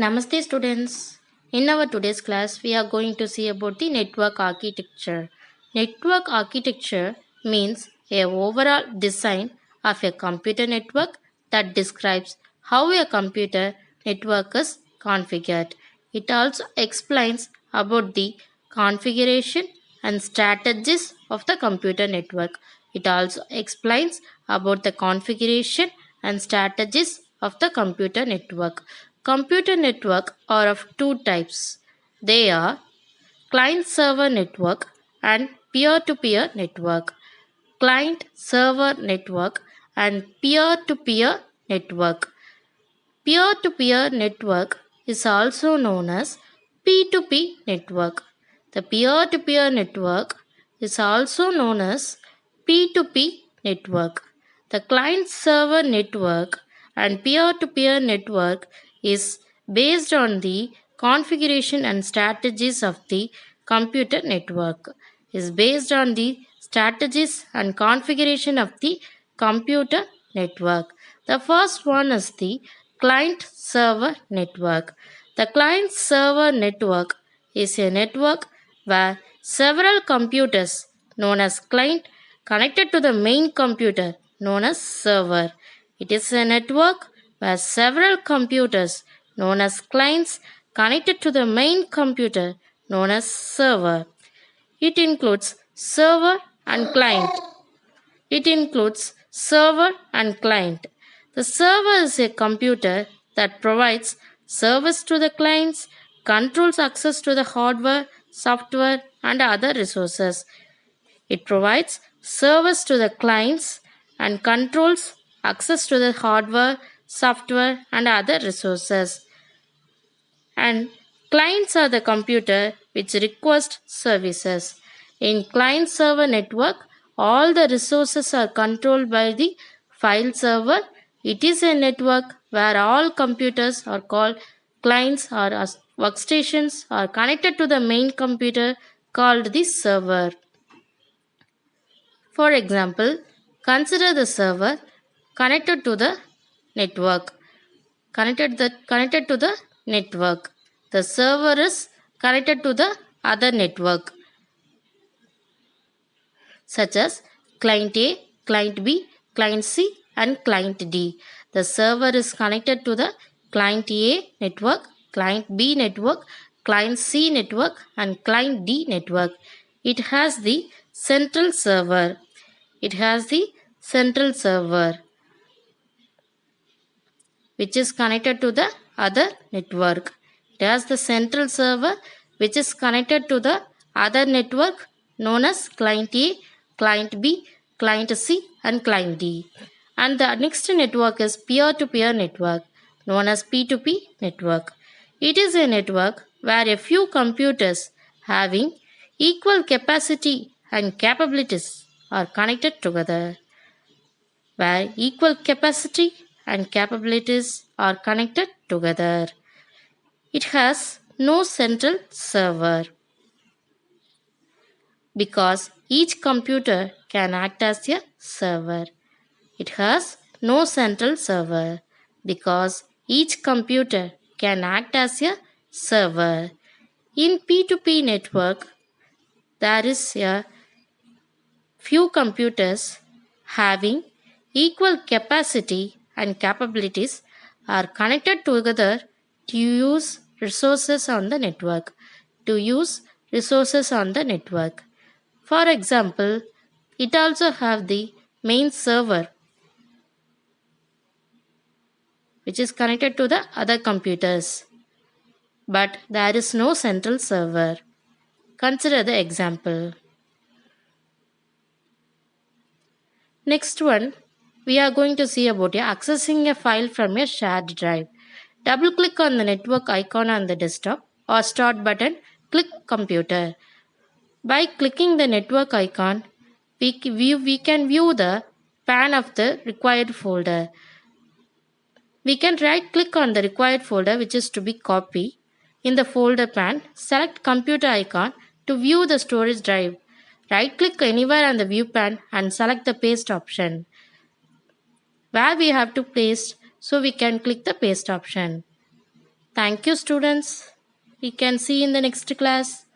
Namaste students. In our today's class, we are going to see about the network architecture. Network architecture means a overall design of a computer network that describes how a computer network is configured. It also explains about the configuration and strategies of the computer network. It also explains about the configuration and strategies of the computer network. Computer network are of two types. They are client server network and peer to peer network. Client server network and peer to peer network. Peer to peer network is also known as P2P network. The peer to peer network is also known as P2P network. The client server network and peer to peer network is based on the configuration and strategies of the computer network. Is based on the strategies and configuration of the computer network. The first one is the client server network. The client server network is a network where several computers known as client connected to the main computer known as server. It is a network where several computers known as clients connected to the main computer known as server. It includes server and client. It includes server and client. The server is a computer that provides service to the clients, controls access to the hardware, software, and other resources. It provides service to the clients and controls access to the hardware, software, and other resources. And clients are the computer which request services. In client server network, all the resources are controlled by the file server. It is a network where all computers are called clients or as workstations are connected to the main computer called the server. For example, consider the server connected to the network. Connected to the network. The server is connected to the other network such as client A, client B, client C, and client D. The server is connected to the client A network, client B network, client C network, and client D network. It has the central server. It has the central server which is connected to the other network. It has the central server which is connected to the other network known as client A, client B, client C, and client D. And the next network is peer to peer network known as P2P network. It is a network where a few computers having equal capacity and capabilities are connected together. Where equal capacity and capabilities are connected together. It has no central server because each computer can act as a server. It has no central server because each computer can act as a server. In P2P network, there is a few computers having equal capacity and capabilities are connected together to use resources on the network. To use resources on the network. For example, it also have the main server which is connected to the other computers. But there is no central server. Consider the example. Next one, we are going to see about accessing a file from a shared drive. Double click on the network icon on the desktop or start button, click computer. By clicking the network icon, we can view the pan of the required folder. We can right click on the required folder which is to be copied. In the folder pan, select computer icon to view the storage drive. Right click anywhere on the view pan and select the paste option. Where we have to paste, so we can click the paste option. Thank you, students. We can see in the next class.